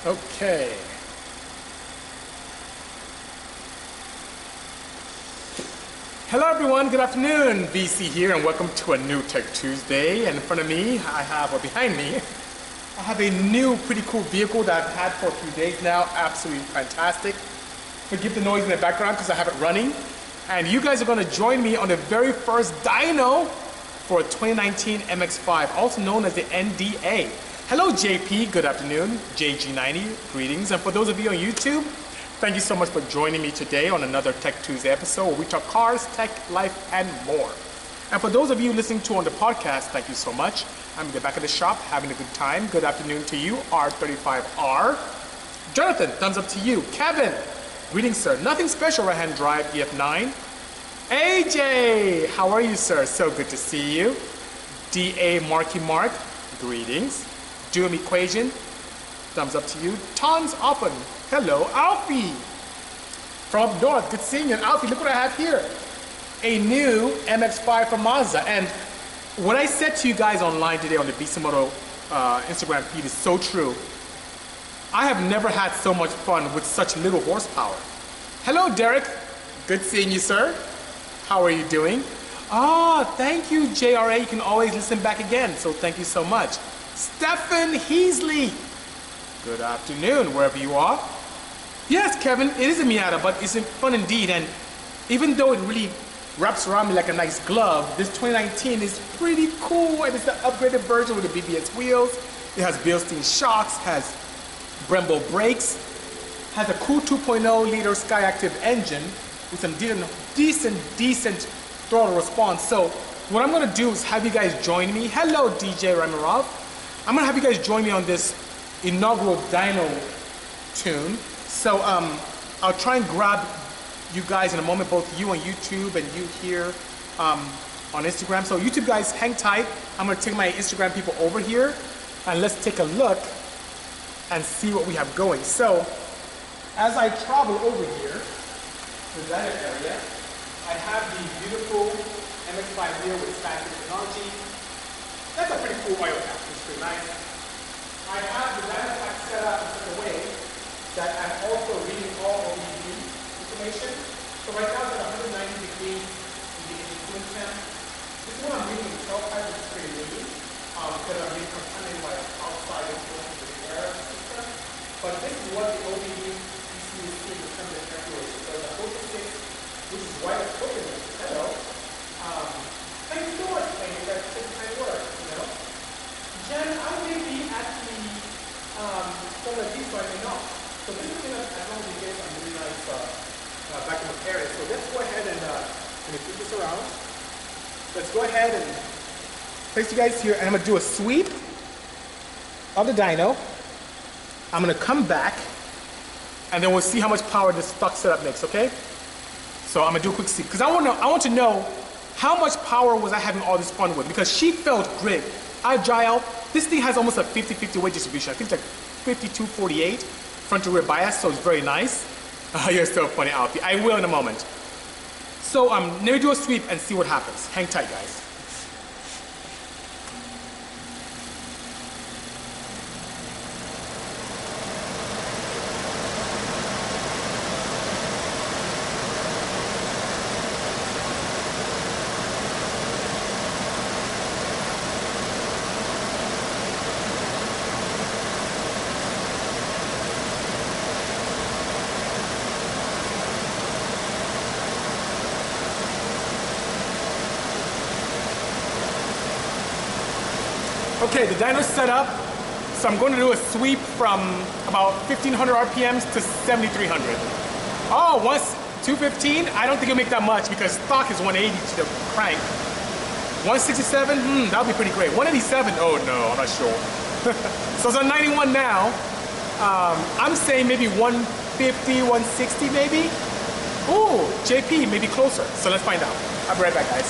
Okay. Hello everyone, good afternoon. BC here and welcome to a new Tech2sDay. And in front of me, or behind me, I have a new pretty cool vehicle that I've had for a few days now. Absolutely fantastic. Forgive the noise in the background because I have it running. And you guys are going to join me on the very first dyno for 2019 MX-5, also known as the NDA. Hello JP, good afternoon. JG90, greetings. And for those of you on YouTube, thank you so much for joining me today on another Tech2sDay episode where we talk cars, tech, life, and more. And for those of you listening to on the podcast, thank you so much. I'm in the back of the shop having a good time. Good afternoon to you, R35R. Jonathan, thumbs up to you. Kevin, greetings sir. Nothing special, right-hand drive, EF9. AJ, how are you sir? So good to see you. DA Marky Mark, greetings. Doom Equation, thumbs up to you. Tons Often, hello. Alfie, from up north, good seeing you. And Alfie, look what I have here. A new MX-5 from Mazda. And what I said to you guys online today on the Bisimoto Instagram feed is so true. I have never had so much fun with such little horsepower. Hello Derek, good seeing you sir. How are you doing? Thank you JRA, you can always listen back again, so thank you so much. Stephen Heasley, good afternoon, wherever you are. Yes, Kevin, it is a Miata, but it's fun indeed, and even though it really wraps around me like a nice glove, this 2019 is pretty cool, and it's the upgraded version with the BBS wheels. It has Bilstein shocks, has Brembo brakes, has a cool 2.0 liter Skyactiv engine with some decent throttle response. So what I'm gonna do is have you guys join me. Hello DJ Ramirov. I'm gonna have you guys join me on this inaugural dyno tune. So I'll try and grab you guys in a moment, both you on YouTube and you here on Instagram. So YouTube guys, hang tight. I'm gonna take my Instagram people over here and let's take a look and see what we have going. So as I travel over here to the dyno area, I have the beautiful MX-5 here with Skyactiv technology. That's a pretty cool oil cap, it's pretty nice. I have the dyno pack set up in such a way that I'm also reading all OBD information. So right now it's at 190 degrees in the engine cooling temp. This one I'm reading in tailpipe, which is pretty neat, because I'm being contaminated by outside influence of the air system. But this is what the OBD ECU is seeing in terms of air fluid. So the 46, which is white as coconut. Hello. Thank you so much, thank you. That's such kind work, you know. Jen, I may be at the solar piece so I may know. So this is gonna, as long as we get some really nice vacuum area. So let's go ahead and flip this around. Let's go ahead and place you guys here, and I'm gonna do a sweep of the dyno. I'm gonna come back, and then we'll see how much power this stock setup makes, okay? So I'm gonna do a quick sweep, because I want to know how much power was I having all this fun with, because she felt great. I dry out, this thing has almost a 50-50 weight distribution. I think it's like 52-48 front to rear bias, so it's very nice. You're so funny, Alfie. I will in a moment. So let me do a sweep and see what happens. Hang tight, guys. Okay, the dyno's set up, so I'm going to do a sweep from about 1,500 RPMs to 7,300. Oh, once 215, I don't think it'll make that much because stock is 180 to the crank. 167, that'll be pretty great. 187, oh no, I'm not sure. So it's on 91 now. I'm saying maybe 150, 160 maybe. Ooh, JP, maybe closer. So let's find out. I'll be right back, guys.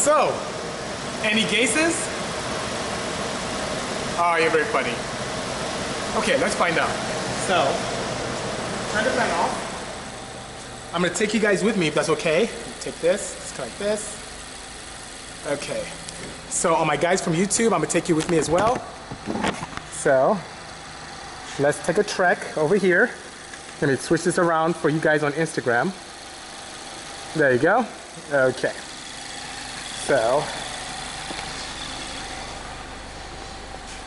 So, any guesses? Oh, you're very funny. Okay, let's find out. So, turn the fan off. I'm gonna take you guys with me if that's okay. Take this, disconnect this. Okay. So, all my guys from YouTube, I'm gonna take you with me as well. So, let's take a trek over here. Let me switch this around for you guys on Instagram. There you go. Okay. So,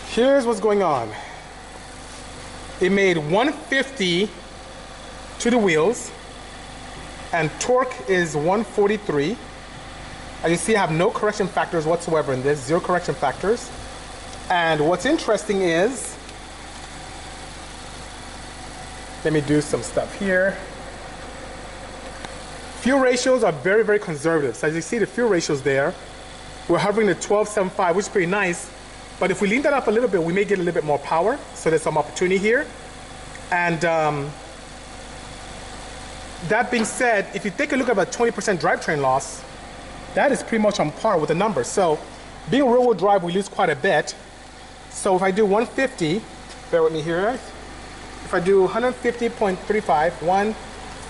here's what's going on. It made 150 to the wheels, and torque is 143. As you see, I have no correction factors whatsoever in this, 0 correction factors. And what's interesting is, let me do some stuff here. Fuel ratios are very, very conservative. So as you see the fuel ratios there, we're hovering the 12.75, which is pretty nice. But if we lean that up a little bit, we may get a little bit more power. So there's some opportunity here. And that being said, if you take a look at about 20% drivetrain loss, that is pretty much on par with the numbers. So being rear-wheel drive, we lose quite a bit. So if I do 150, bear with me here, guys. If I do 150.35,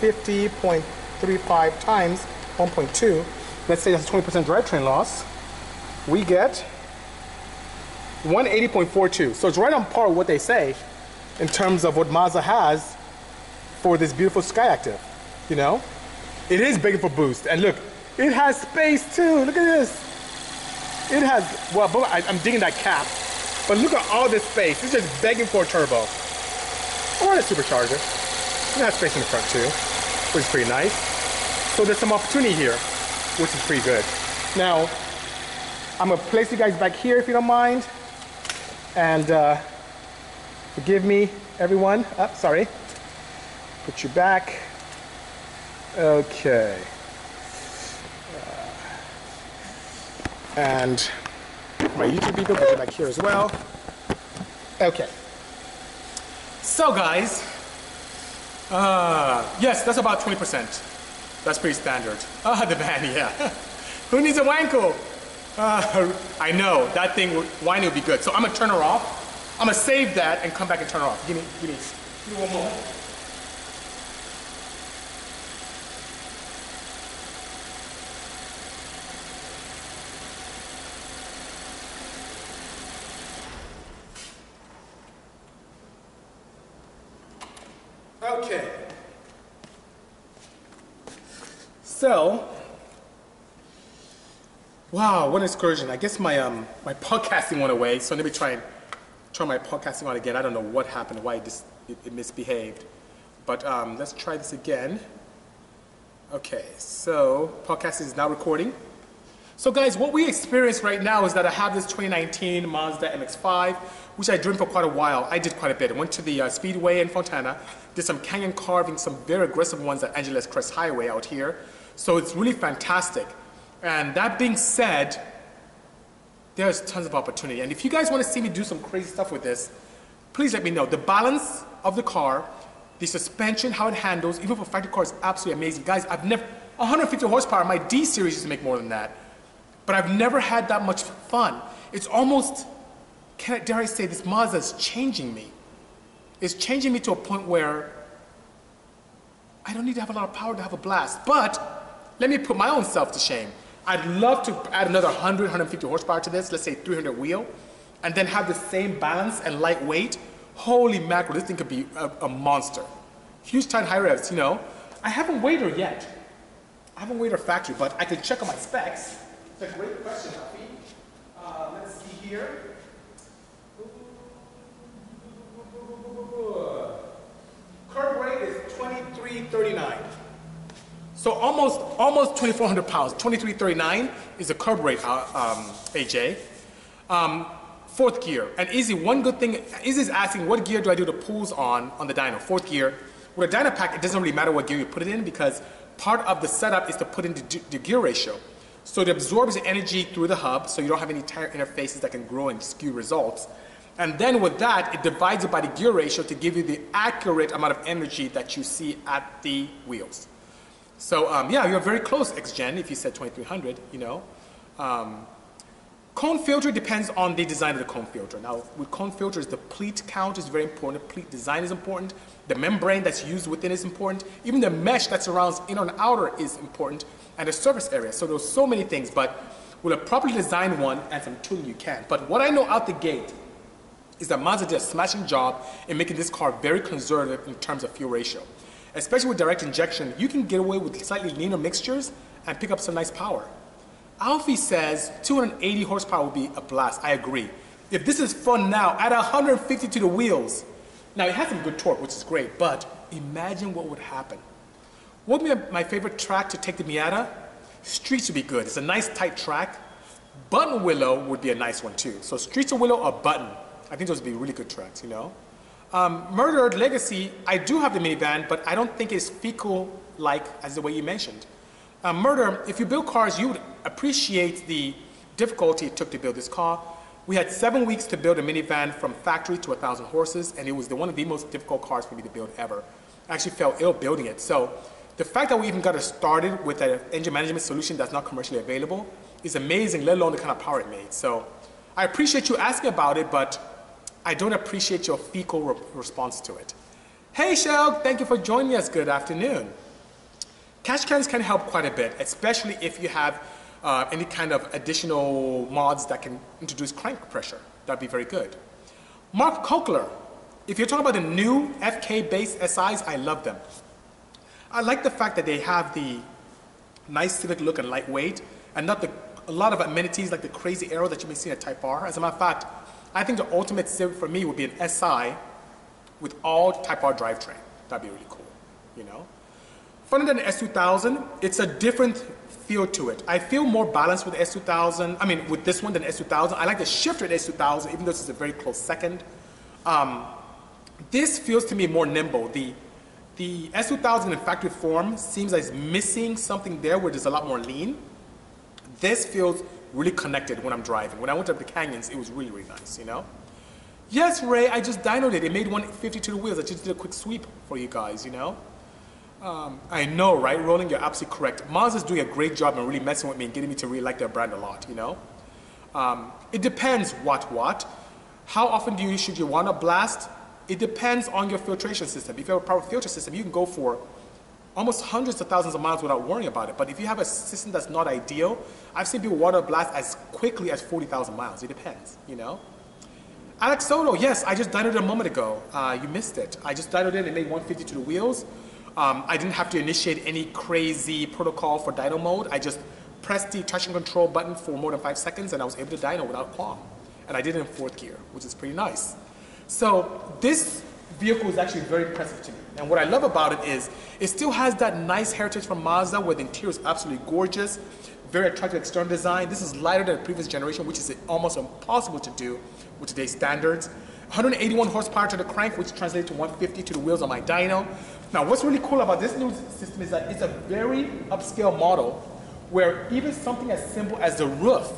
150.35 times 1.2, let's say that's 20% drivetrain loss, we get 180.42. So it's right on par with what they say in terms of what Mazda has for this beautiful Skyactiv, you know? It is begging for boost. And look, it has space too. Look at this. It has, well, I'm digging that cap, but look at all this space. It's just begging for a turbo. Or a supercharger. It has space in the front too, which is pretty nice. So there's some opportunity here, which is pretty good. Now, I'm gonna place you guys back here if you don't mind. And forgive me, everyone. Oh, sorry. Put you back. Okay. And my YouTube people, put you back here as well. Okay. So guys, yes, that's about 20%. That's pretty standard. The van, yeah. Who needs a wanko? I know, that thing, whining would be good. So I'm gonna turn her off. I'm gonna save that and come back and turn her off. Give me one moment. Okay. So, wow, what an excursion. I guess my podcasting went away, so let me try my podcasting on again. I don't know what happened, why it misbehaved. But let's try this again. Okay, so podcasting is now recording. So guys, what we experience right now is that I have this 2019 Mazda MX-5, which I driven for quite a while. I did quite a bit. I went to the Speedway in Fontana, did some canyon carving, some very aggressive ones at Angeles Crest Highway out here. So it's really fantastic. And that being said, there's tons of opportunity. And if you guys want to see me do some crazy stuff with this, please let me know. The balance of the car, the suspension, how it handles, even for a factory car is absolutely amazing. Guys, I've never, 150 horsepower, my D series used to make more than that. But I've never had that much fun. It's almost, dare I say, this Mazda is changing me. It's changing me to a point where I don't need to have a lot of power to have a blast. But let me put my own self to shame. I'd love to add another 100, 150 horsepower to this, let's say 300 wheel, and then have the same balance and lightweight. Holy mackerel, this thing could be a monster. Huge tight high revs, you know. I haven't weighed her yet. I haven't weighed her factory, but I can check on my specs. It's a great question, Huffy. Let's see here. Curb weight is 2339. So almost 2,400 pounds. 2339 is the curb rate, AJ. Fourth gear. And Izzy, one good thing, Izzy's asking, what gear do I do the pulls on the dyno? Fourth gear. With a dyno pack, it doesn't really matter what gear you put it in because part of the setup is to put in the gear ratio. So it absorbs the energy through the hub, so you don't have any tire interfaces that can grow and skew results. And then with that, it divides it by the gear ratio to give you the accurate amount of energy that you see at the wheels. So yeah, you're very close, X-Gen, if you said 2300, you know. Cone filter depends on the design of the cone filter. Now, with cone filters, the pleat count is very important. The pleat design is important. The membrane that's used within is important. Even the mesh that surrounds inner and outer is important, and the surface area. So there's so many things, but with a properly designed one and some tuning, you can. But what I know out the gate is that Mazda did a smashing job in making this car very conservative in terms of fuel ratio. Especially with direct injection, you can get away with slightly leaner mixtures and pick up some nice power. Alfie says 280 horsepower will be a blast. I agree. If this is fun now, at 150 to the wheels, now it has some good torque, which is great, but imagine what would happen. What would be my favorite track to take the Miata? Streets would be good. It's a nice tight track. Button Willow would be a nice one too. So Streets or Willow or Button. I think those would be really good tracks, you know. Murdered Legacy, I do have the minivan, but I don't think it's fecal-like as the way you mentioned. Murder, if you build cars, you would appreciate the difficulty it took to build this car. We had 7 weeks to build a minivan from factory to 1,000 horses, and it was one of the most difficult cars for me to build ever. I actually felt ill building it. So the fact that we even got it started with an engine management solution that's not commercially available is amazing, let alone the kind of power it made. So I appreciate you asking about it, but I don't appreciate your fecal response to it. Hey, Shell, thank you for joining us. Good afternoon. Catch cans can help quite a bit, especially if you have any kind of additional mods that can introduce crank pressure. That'd be very good. Mark Kokler, if you're talking about the new FK-based SIs, I love them. I like the fact that they have the nice civic look and lightweight, and not a lot of amenities like the crazy arrow that you may see at Type R. As a matter of fact, I think the ultimate civic for me would be an SI with all Type R drivetrain. That'd be really cool, you know? Funner than the S2000, it's a different feel to it. I feel more balanced with the S2000, I mean with this one than the S2000. I like the shifter in the S2000, even though this is a very close second. This feels to me more nimble. The S2000 in factory form seems like it's missing something there where there's a lot more lean. This feels really connected when I'm driving. When I went up the canyons, it was really, really nice, you know? Yes, Ray, I just dynoed it. It made 150 to the wheels. I just did a quick sweep for you guys, you know? I know, right? Roland, you're absolutely correct. Mazda's doing a great job and really messing with me and getting me to really like their brand a lot, you know? It depends what. How often should you want to blast? It depends on your filtration system. If you have a proper filter system, you can go for almost hundreds of thousands of miles without worrying about it. But if you have a system that's not ideal, I've seen people water blast as quickly as 40,000 miles. It depends, you know? Alex Soto, yes, I just dynoed it a moment ago. You missed it. I just dynoed it and made 150 to the wheels. I didn't have to initiate any crazy protocol for dyno mode. I just pressed the traction control button for more than 5 seconds and I was able to dyno without qualm. And I did it in 4th gear, which is pretty nice. So this vehicle is actually very impressive to me. And what I love about it is it still has that nice heritage from Mazda where the interior is absolutely gorgeous, very attractive external design. This is lighter than the previous generation, which is almost impossible to do with today's standards. 181 horsepower to the crank, which translates to 150 to the wheels on my dyno. Now, what's really cool about this new system is that it's a very upscale model where even something as simple as the roof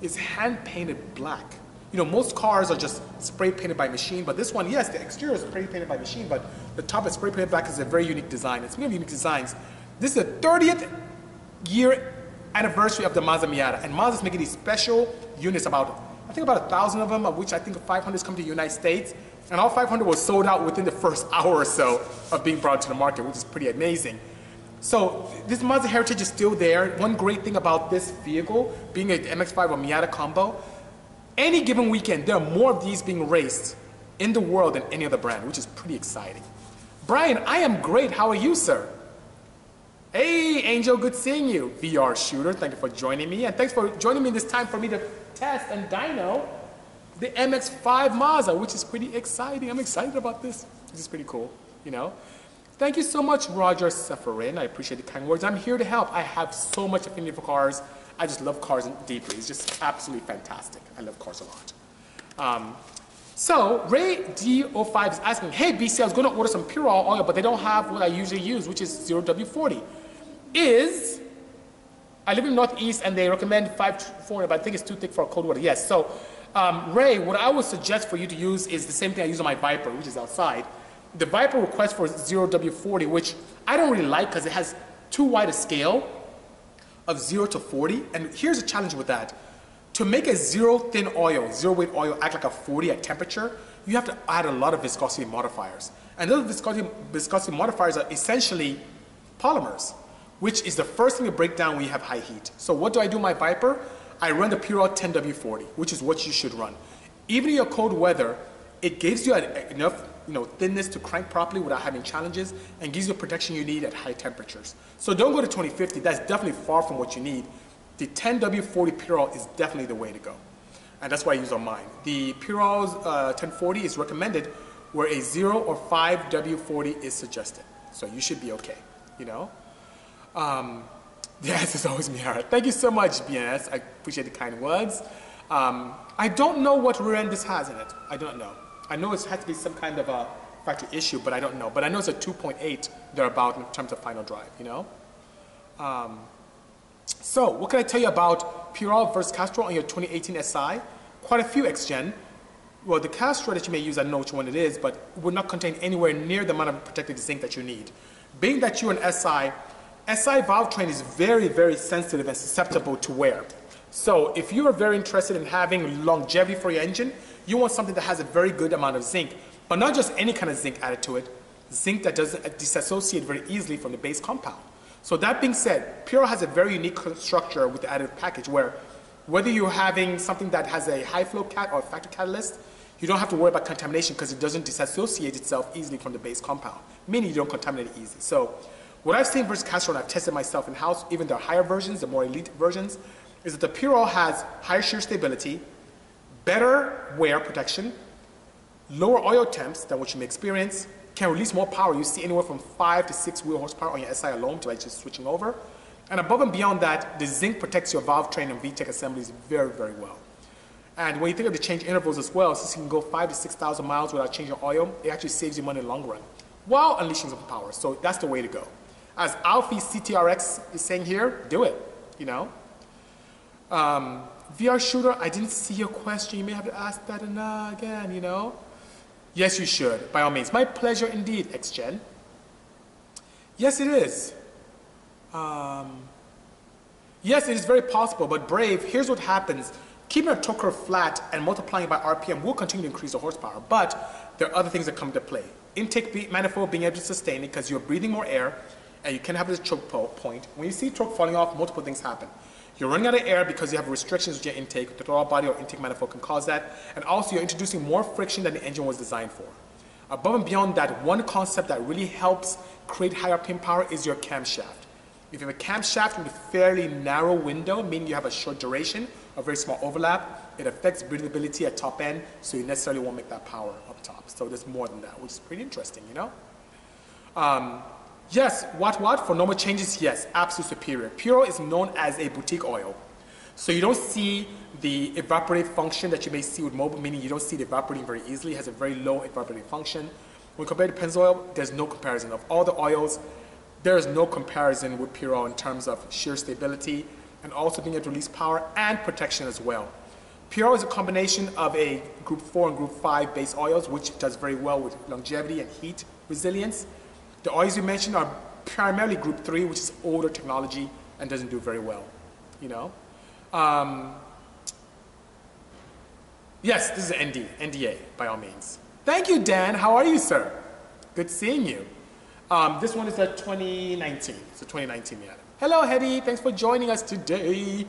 is hand-painted black. You know, most cars are just spray-painted by machine, but this one, yes, the exterior is spray-painted by machine, but the top is spray-painted black is a very unique design. It's really unique designs. This is the 30th year anniversary of the Mazda Miata, and Mazda's making these special units, I think about 1,000 of them, of which I think 500 come to the United States. And all 500 was sold out within the first hour or so of being brought to the market, which is pretty amazing. So this Mazda heritage is still there. One great thing about this vehicle, being an MX-5 or Miata combo, any given weekend, there are more of these being raced in the world than any other brand, which is pretty exciting. Brian, I am great. How are you, sir? Hey, Angel, good seeing you. VR Shooter, thank you for joining me. And thanks for joining me this time for me to test and dyno the MX-5 Mazda, which is pretty exciting. I'm excited about this. This is pretty cool, you know. Thank you so much, Roger Seferin. I appreciate the kind words. I'm here to help. I have so much affinity for cars. I just love cars deeply. It's just absolutely fantastic. I love cars a lot. So Ray D05 is asking, hey, BC, I was going to order some Pure oil, but they don't have what I usually use, which is 0W40. I live in the Northeast and they recommend 540, but I think it's too thick for cold water. Yes, so Ray, what I would suggest for you to use is the same thing I use on my Viper, which is outside. The Viper requests for 0W40, which I don't really like because it has too wide a scale. of 0 to 40, and here's a challenge with that. To make a zero thin oil, zero weight oil act like a 40 at temperature, you have to add a lot of viscosity modifiers. And those viscosity modifiers are essentially polymers, which is the first thing to break down when you have high heat. So what do I do in my Viper? I run the Purell 10W40, which is what you should run. Even in your cold weather, it gives you enough thinness to crank properly without having challenges and gives you the protection you need at high temperatures. So don't go to 2050, that's definitely far from what you need. The 10W40 Purell is definitely the way to go. And that's what I use on mine. The Purell's 1040 is recommended where a 0 or 5W40 is suggested. So you should be okay, Yes, it's always Miara. Thank you so much, BNS. I appreciate the kind words. I don't know what rear end this has in it. I don't know. I know it has to be some kind of a factory issue, but I don't know. But I know it's a 2.8 thereabout in terms of final drive, So what can I tell you about Purell versus Castrol on your 2018 SI? Quite a few X-Gen. Well, the Castrol that you may use, I don't know which one it is, but would not contain anywhere near the amount of protective zinc that you need. Being that you're an SI valve train is very, very sensitive and susceptible to wear. So if you are very interested in having longevity for your engine, you want something that has a very good amount of zinc, but not just any kind of zinc added to it, zinc that doesn't disassociate very easily from the base compound. So that being said, Purell has a very unique structure with the additive package where whether you're having something that has a high flow cat or factory catalyst, you don't have to worry about contamination because it doesn't disassociate itself easily from the base compound, meaning you don't contaminate it easily. So what I've seen versus Castrol, and I've tested myself in-house, even the higher versions, the more elite versions, is that the Purell has higher shear stability, better wear protection, lower oil temps than what you may experience, can release more power. You see anywhere from 5 to 6 wheel horsepower on your SI alone to just switching over. And above and beyond that, the zinc protects your valve train and VTEC assemblies very, very well. And when you think of the change intervals as well, since you can go 5 to 6,000 miles without changing oil, it actually saves you money in the long run while unleashing some power. So that's the way to go. As Alfie CTRX is saying here, do it, VR shooter, I didn't see your question. You may have to ask that again, Yes, you should, by all means. My pleasure indeed, X-Gen. Yes, it is. Yes, it is very possible, but Brave, here's what happens. Keeping a torque curve flat and multiplying by RPM will continue to increase the horsepower, but there are other things that come into play. Intake manifold being able to sustain it because you're breathing more air and you can have this choke point. When you see torque falling off, multiple things happen. You're running out of air because you have restrictions with your intake. The throttle body or intake manifold can cause that. And also you're introducing more friction than the engine was designed for. Above and beyond that, one concept that really helps create higher RPM power is your camshaft. If you have a camshaft with a fairly narrow window, meaning you have a short duration, a very small overlap, it affects breathability at top end, so you necessarily won't make that power up top. So there's more than that, which is pretty interesting, Yes, what? For normal changes, yes, absolutely superior. Purell is known as a boutique oil. So you don't see the evaporative function that you may see with mobile, meaning you don't see it evaporating very easily. It has a very low evaporative function. When compared to Pennzoil, there's no comparison. Of all the oils, there is no comparison with Purell in terms of shear stability and also being able to release power and protection as well. Purell is a combination of a Group 4 and Group 5 base oils, which does very well with longevity and heat resilience. The oils you mentioned are primarily Group 3, which is older technology and doesn't do very well, Yes, this is an NDA, by all means. Thank you, Dan. How are you, sir? Good seeing you. This one is a 2019. It's a 2019 Miata. Hello, Hedy. Thanks for joining us today.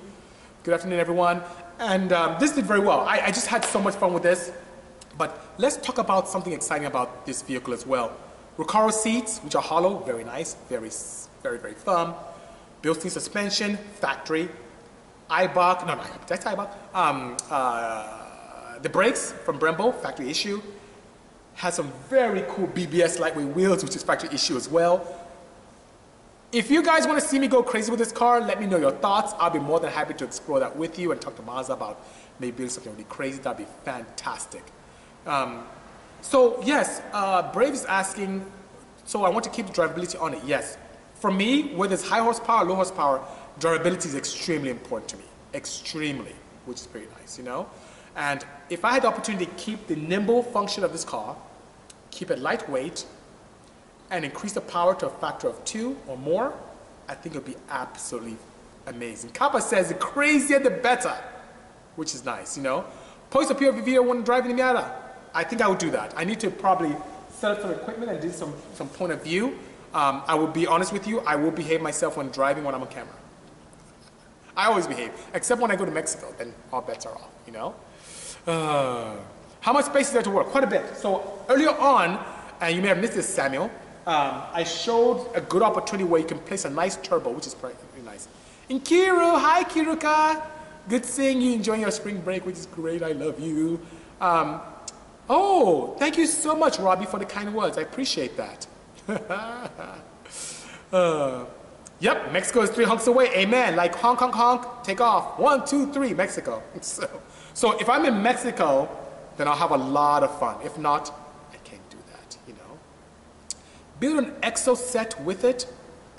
Good afternoon, everyone. And this did very well. I just had so much fun with this. But let's talk about something exciting about this vehicle as well. Recaro seats, which are hollow, very nice, very, very, very firm. Built-in suspension, factory. Eibach, no, that's Eibach. The brakes from Brembo, factory issue. Has some very cool BBS lightweight wheels, which is factory issue as well. If you guys want to see me go crazy with this car, let me know your thoughts. I'll be more than happy to explore that with you and talk to Mazda about maybe building something really crazy. That'd be fantastic. So yes, Brave is asking, so I want to keep the drivability on it. Yes. For me, whether it's high horsepower or low horsepower, drivability is extremely important to me. Extremely, which is pretty nice, And if I had the opportunity to keep the nimble function of this car, keep it lightweight, and increase the power to a factor of 2 or more, I think it would be absolutely Amazing. Kappa says the crazier the better, which is nice, you know. Post a POV video when driving the Miata. I think I would do that. I need to probably set up some equipment and do some point of view. I will be honest with you, I will behave myself when driving when I'm on camera. I always behave, except when I go to Mexico, then all bets are off, you know. How much space is there to work? Quite a bit. So earlier on, and you may have missed this, Samuel, I showed a good opportunity where you can place a nice turbo, which is pretty nice. And Kiru, hi Kiruka. Good seeing you, enjoying your spring break, which is great, I love you. Oh, thank you so much, Robbie, for the kind words. I appreciate that. Yep, Mexico is 3 honks away. Amen. Like honk, honk, honk, take off. 1, 2, 3, Mexico. So if I'm in Mexico, then I'll have a lot of fun. If not, I can't do that, you know. Build an exo set with it.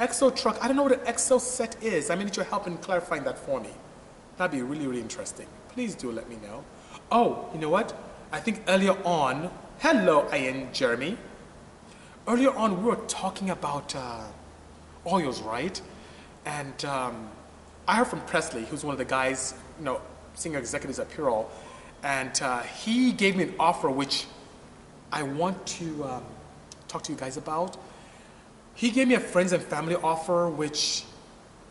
Exo truck, I don't know what an exo set is. I may need your help in clarifying that for me. That'd be really, really interesting. Please do let me know. Oh, you know what? I think earlier on, hello, Ian Jeremy. Earlier on, we were talking about oils, right? And I heard from Presley, who's one of the guys, you know, senior executives at Purell, and he gave me an offer which I want to talk to you guys about. He gave me a friends and family offer, which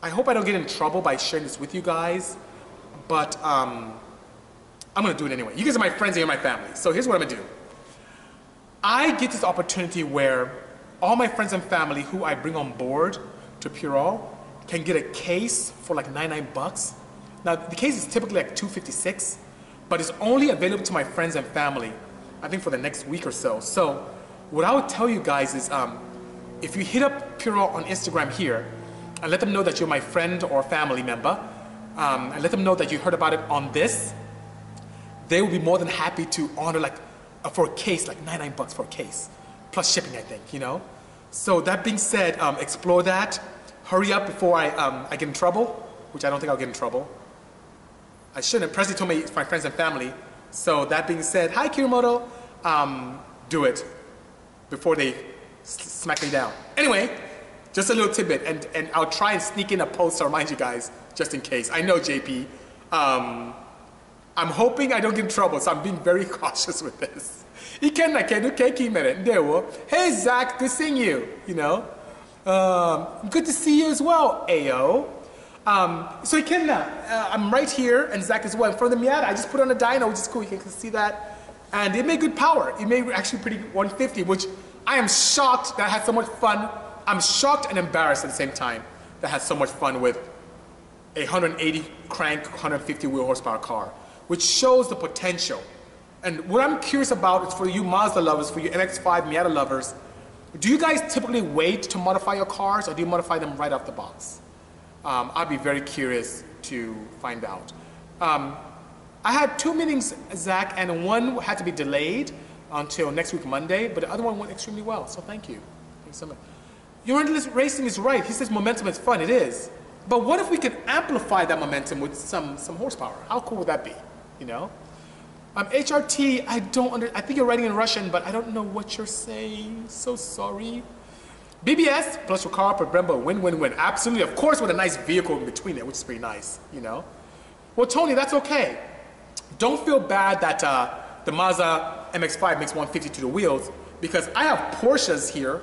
I hope I don't get in trouble by sharing this with you guys, but I'm gonna do it anyway. You guys are my friends and you're my family, so here's what I'm gonna do. I get this opportunity where all my friends and family who I bring on board to Purell can get a case for like 99 bucks. Now the case is typically like $256, but it's only available to my friends and family, I think for the next week or so. So what I would tell you guys is, if you hit up Purell on Instagram here and let them know that you're my friend or family member, and let them know that you heard about it on this, they will be more than happy to honor like for a case, like 99 bucks for a case, plus shipping, I think, you know. So that being said, explore that. Hurry up before I get in trouble, which I don't think I'll get in trouble. I shouldn't. Presley told me it's my friends and family. So that being said, hi Kirimoto, do it before they smack me down. Anyway, just a little tidbit, and I'll try and sneak in a post to remind you guys, just in case. I know, JP. I'm hoping I don't get in trouble, so I'm being very cautious with this. Hey Zach, good seeing you, you know. Good to see you as well, Ayo. So I'm right here, and Zach as well. In front of the Miata, I just put on a dyno, which is cool. You can see that. And it made good power. It made actually pretty 150, which I am shocked that I had so much fun. I'm shocked and embarrassed at the same time that I had so much fun with a 180 crank, 150 wheel horsepower car, which shows the potential. And what I'm curious about is for you Mazda lovers, for you MX-5 Miata lovers, do you guys typically wait to modify your cars, or do you modify them right off the box? I'd be very curious to find out. I had 2 meetings, Zach, and one had to be delayed until next week, Monday, but the other one went extremely well, so thank you. Thanks so much. Your endless racing is right. He says momentum is fun. It is. But what if we could amplify that momentum with some horsepower? How cool would that be, you know? HRT, I think you're writing in Russian, but I don't know what you're saying. So sorry. BBS plus your car per Brembo, win-win-win. Absolutely, of course, with a nice vehicle in between it, which is pretty nice, you know? Well, Tony, that's okay. Don't feel bad that the Mazda MX-5 makes 150 to the wheels, because I have Porsches here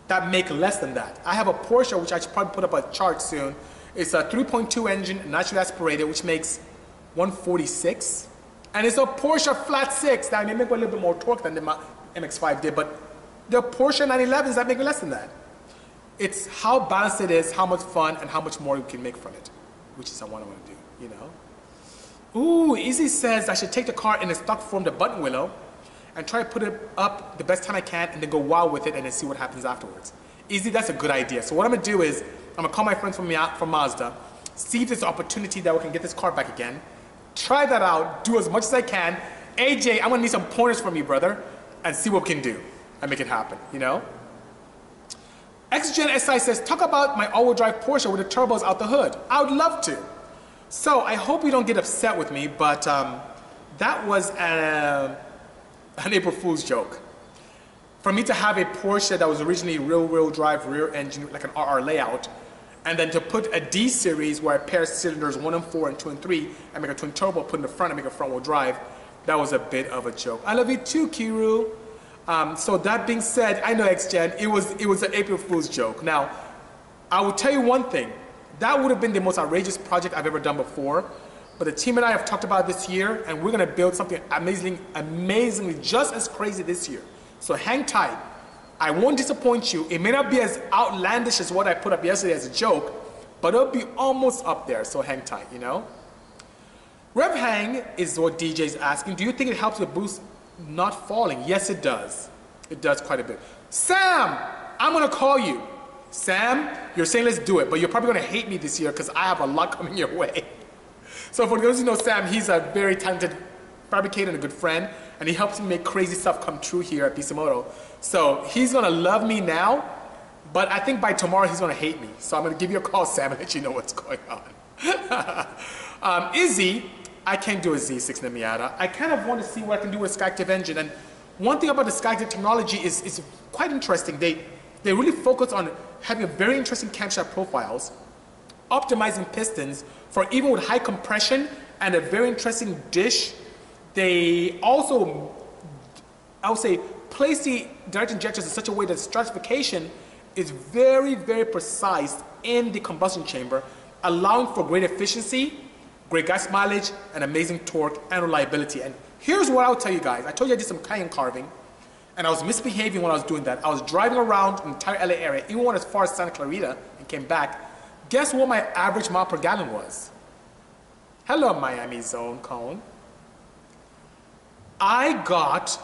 that make less than that. I have a Porsche, which I should probably put up a chart soon. It's a 3.2 engine, naturally aspirated, which makes 146. And it's a Porsche flat 6 that may make a little bit more torque than the MX-5 did, but the Porsche 911s that make less than that. It's how balanced it is, how much fun, and how much more you can make from it, which is what I want to do, you know? Ooh, Izzy says I should take the car in a stock form, the button willow, and try to put it up the best time I can, and then go wild with it, and then see what happens afterwards. Izzy, that's a good idea. So what I'm gonna do is, I'm gonna call my friends from Mazda, see if there's an opportunity that we can get this car back again, try that out, do as much as I can. AJ, I'm gonna need some pointers from you, brother, and see what we can do, and make it happen, you know? XGen SI says, talk about my all-wheel drive Porsche with the turbos out the hood. I would love to. So I hope you don't get upset with me, but that was an April Fool's joke. For me to have a Porsche that was originally rear-wheel drive, rear engine, like an RR layout, And then to put a D series where I pair cylinders 1 and 4 and 2 and 3 and make a twin turbo, put in the front and make a front wheel drive, that was a bit of a joke. I love you too, Kiru. So that being said, I know XGen, it was an April Fool's joke. Now, I will tell you one thing. That would have been the most outrageous project I've ever done before. But the team and I have talked about this year, and we're going to build something amazingly just as crazy this year. So hang tight. I won't disappoint you. It may not be as outlandish as what I put up yesterday as a joke, but it'll be almost up there, so hang tight, you know? Rev hang is what DJ's asking. Do you think it helps the boost not falling? Yes, it does. It does quite a bit. Sam, I'm going to call you. Sam, you're saying let's do it, but you're probably going to hate me this year because I have a lot coming your way. So for those who know Sam, he's a very talented fabricator and a good friend, and he helps me make crazy stuff come true here at Bisimoto. So he's gonna love me now, but I think by tomorrow he's gonna hate me. So I'm gonna give you a call, Sam, and let you know what's going on. Izzy, I can't do a Z6 in the Miata. I kind of want to see what I can do with a Skyactiv engine. And one thing about the Skyactiv technology is quite interesting. They really focus on having a very interesting camshaft profiles, optimizing pistons for even with high compression and a very interesting dish. They also, I would say, place the direct injectors in such a way that stratification is very, very precise in the combustion chamber, allowing for great efficiency, great gas mileage, and amazing torque and reliability. And here's what I'll tell you guys. I told you I did some cayenne carving, and I was misbehaving when I was doing that. I was driving around the entire LA area, even went as far as Santa Clarita and came back. Guess what my average mile per gallon was? Hello, Miami Zone Cone. I got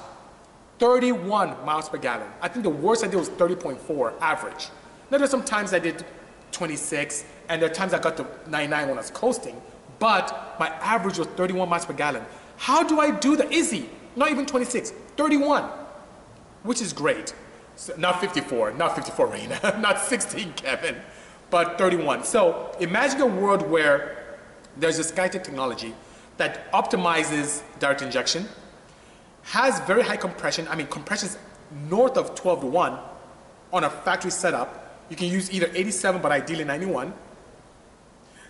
31 miles per gallon. I think the worst I did was 30.4 average. Now there's some times I did 26, and there are times I got to 99 when I was coasting, but my average was 31 miles per gallon. How do I do that? Izzy, not even 26, 31, which is great. So, not 54, Raina, not 16, Kevin, but 31. So imagine a world where there's this Skyactiv technology that optimizes direct injection, has very high compression. I mean, compression's north of 12 to 1 on a factory setup. You can use either 87, but ideally 91.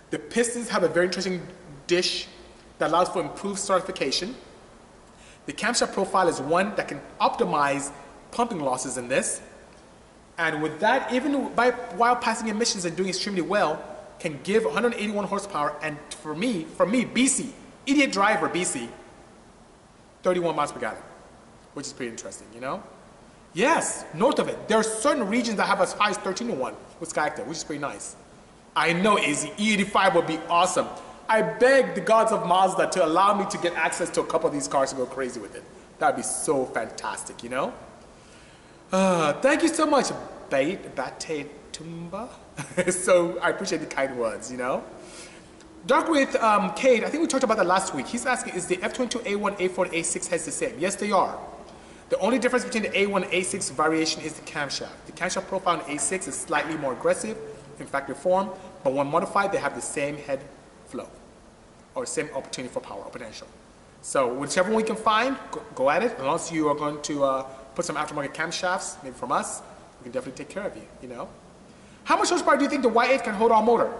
The pistons have a very interesting dish that allows for improved stratification. The camshaft profile is one that can optimize pumping losses in this. And with that, even while passing emissions and doing extremely well, can give 181 horsepower. And for me, BC, idiot driver BC, 31 miles per gallon, which is pretty interesting, you know? Yes, north of it. There are certain regions that have as high as 13 to 1 with Skyactiv, which is pretty nice. I know, Izzy, E85 would be awesome. I beg the gods of Mazda to allow me to get access to a couple of these cars to go crazy with it. That would be so fantastic, you know? Thank you so much, Bate Tumba. So I appreciate the kind words, you know? Dark with Cade, I think we talked about that last week. He's asking, is the F22 A1, A4, and A6 heads the same? Yes, they are. The only difference between the A1 and A6 variation is the camshaft. The camshaft profile on A6 is slightly more aggressive in factory form, but when modified, they have the same head flow or same opportunity for power or potential. So whichever one we can find, go at it. Unless you are going to put some aftermarket camshafts, maybe from us, we can definitely take care of you, you know? How much horsepower do you think the Y8 can hold on motor?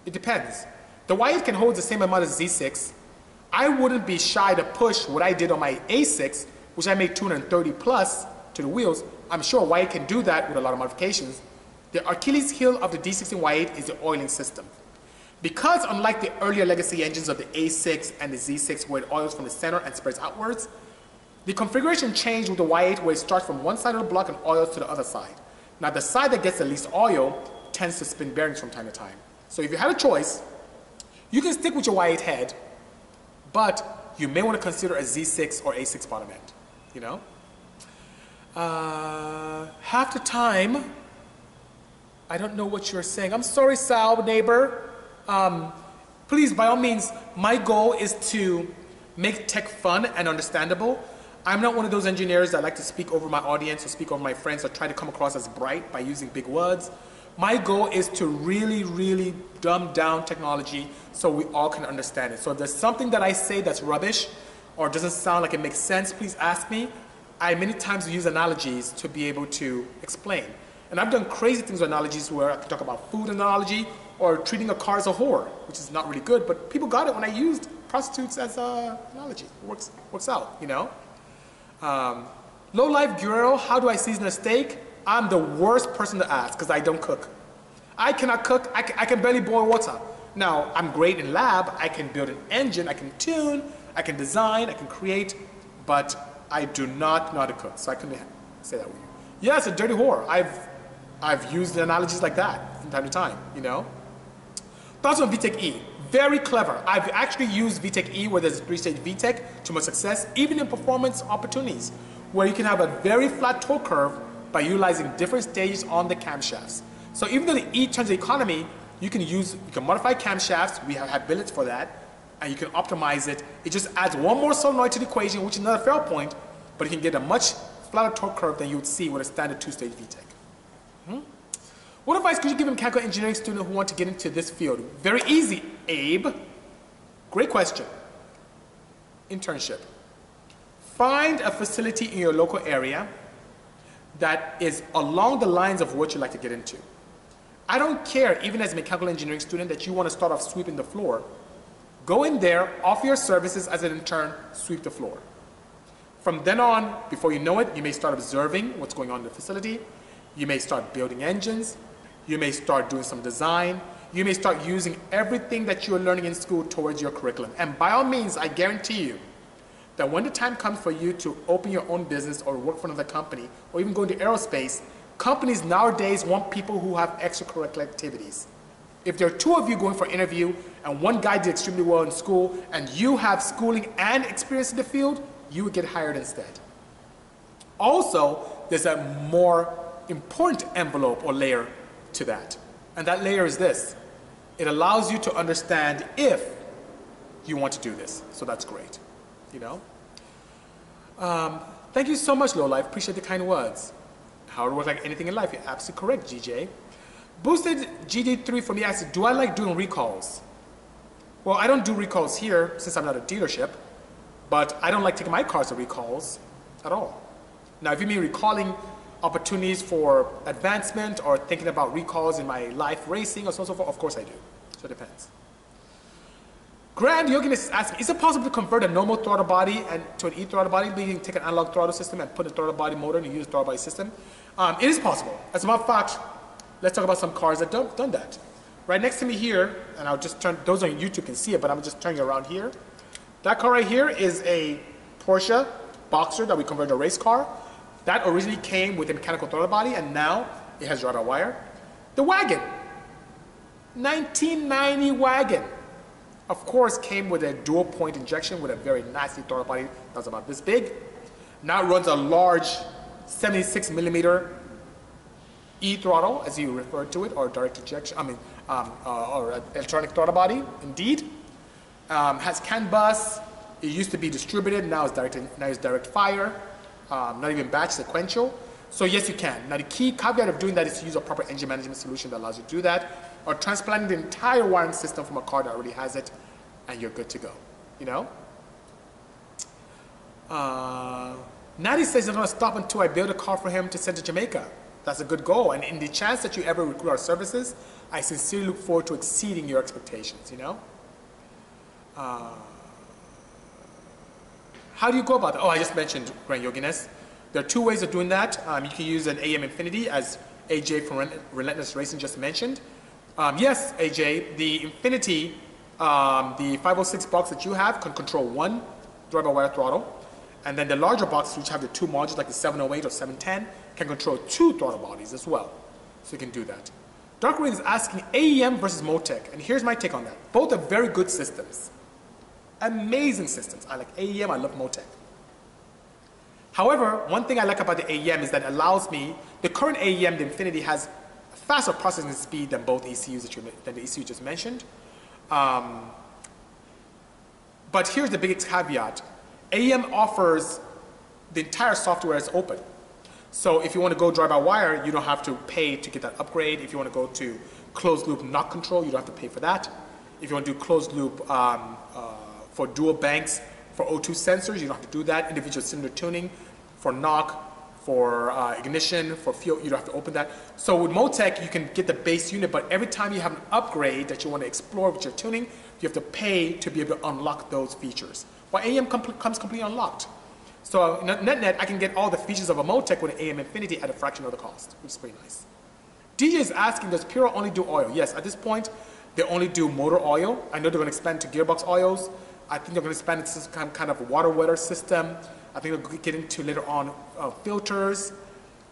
It depends. The Y8 can hold the same amount as Z6. I wouldn't be shy to push what I did on my A6, which I made 230 plus to the wheels. I'm sure Y8 can do that with a lot of modifications. The Achilles heel of the D16 Y8 is the oiling system. Because unlike the earlier legacy engines of the A6 and the Z6 where it oils from the center and spreads outwards, the configuration changed with the Y8 where it starts from one side of the block and oils to the other side. Now the side that gets the least oil tends to spin bearings from time to time. So if you had a choice, you can stick with your Y8 head, but you may want to consider a Z6 or A6 bottom end, you know? Half the time, I don't know what you're saying. I'm sorry, Sal, neighbor. Please, by all means, my goal is to make tech fun and understandable. I'm not one of those engineers that like to speak over my audience or speak over my friends or try to come across as bright by using big words. My goal is to really, really dumb down technology so we all can understand it. So if there's something that I say that's rubbish or doesn't sound like it makes sense, please ask me. I many times use analogies to be able to explain. And I've done crazy things with analogies where I can talk about food analogy or treating a car as a whore, which is not really good, but people got it when I used prostitutes as an analogy. It works out, you know? Low life girl, how do I season a steak? I'm the worst person to ask because I don't cook. I cannot cook, I can barely boil water. Now, I'm great in lab, I can build an engine, I can tune, I can design, I can create, but I do not know how to cook, so I couldn't say that with you. Yeah, it's a dirty whore. I've used analogies like that from time to time, you know? Thoughts on VTEC E? Very clever. I've actually used VTEC E where there's a 3-stage VTEC to much success, even in performance opportunities, where you can have a very flat torque curve by utilizing different stages on the camshafts. So even though the E turns the economy, you can modify camshafts, we have billets for that, and you can optimize it. It just adds one more solenoid to the equation, which is another fail point, but you can get a much flatter torque curve than you would see with a standard 2-stage VTEC. What advice could you give a mechanical engineering student who want to get into this field? Very easy, Abe. Great question. Internship. Find a facility in your local area that is along the lines of what you'd like to get into. I don't care, even as a mechanical engineering student, that you want to start off sweeping the floor. Go in there, offer your services as an intern, sweep the floor. From then on, before you know it, you may start observing what's going on in the facility. You may start building engines. You may start doing some design. You may start using everything that you're learning in school towards your curriculum. And by all means, I guarantee you that when the time comes for you to open your own business or work for another company or even go into aerospace, companies nowadays want people who have extracurricular activities. If there are 2 of you going for an interview and one guy did extremely well in school and you have schooling and experience in the field, you would get hired instead. Also, there's a more important envelope or layer to that. And that layer is this. It allows you to understand if you want to do this. So that's great, you know? Thank you so much, Low Life. Appreciate the kind words. How it works like anything in life. You're absolutely correct, GJ. Boosted GD3 for me asks, do I like doing recalls? Well, I don't do recalls here since I'm not a dealership, but I don't like taking my cars to recalls at all. Now, if you mean recalling opportunities for advancement or thinking about recalls in my life racing or so on and so forth, of course I do. So it depends. Grand Yogin is asking, is it possible to convert a normal throttle body to an e-throttle body, meaning take an analog throttle system and put a throttle body motor and use a throttle body system? It is possible. As a matter of fact, let's talk about some cars that have done that. Right next to me here, and I'll just turn, those on YouTube can see it, but I'm just turning it around here. That car right here is a Porsche Boxer that we converted to a race car. That originally came with a mechanical throttle body, and now it has drive-by-wire. The wagon, 1990 wagon, of course came with a dual point injection with a very nasty throttle body that was about this big. Now it runs a large 76 millimeter e-throttle, as you refer to it, or direct injection, or electronic throttle body, indeed. Has CAN bus. It used to be distributed, now it's direct fire. Not even batch, sequential. So yes, you can. Now the key caveat of doing that is to use a proper engine management solution that allows you to do that, or transplanting the entire wiring system from a car that already has it, and you're good to go, you know? Natty says he's going to stop until I build a car for him to send to Jamaica. That's a good goal, and in the chance that you ever recruit our services, I sincerely look forward to exceeding your expectations, you know? How do you go about that? Oh, I just mentioned Grand Yogines. There are 2 ways of doing that. You can use an AM Infinity, as AJ from Relentless Racing just mentioned. Yes, AJ, the Infinity, the 506 box that you have can control 1 drive-by-wire throttle. And then the larger boxes, which have the 2 modules, like the 708 or 710, can control 2 throttle bodies as well. So you can do that. Dark Rain is asking AEM versus Motec, and here's my take on that. Both are very good systems. Amazing systems. I like AEM, I love Motec. However, one thing I like about the AEM is that it allows me, the current AEM, the Infinity, has faster processing speed than both ECUs that the ECU just mentioned. But here's the biggest caveat. AEM offers the entire software is open. So if you want to go drive-by-wire, you don't have to pay to get that upgrade. If you want to go to closed-loop knock control, you don't have to pay for that. If you want to do closed-loop for dual banks for O2 sensors, you don't have to do that. Individual cylinder tuning for knock, for ignition, for fuel, you don't have to open that. So with Motec, you can get the base unit, but every time you have an upgrade that you want to explore with your tuning, you have to pay to be able to unlock those features. While AM comes completely unlocked. So net, I can get all the features of a Motec with an AM Infinity at a fraction of the cost, which is pretty nice. DJ is asking, does Puro only do oil? Yes, at this point, they only do motor oil. I know they're going to expand to gearbox oils. I think they're going to expand into some kind of water weather system. I think they'll get into later on filters.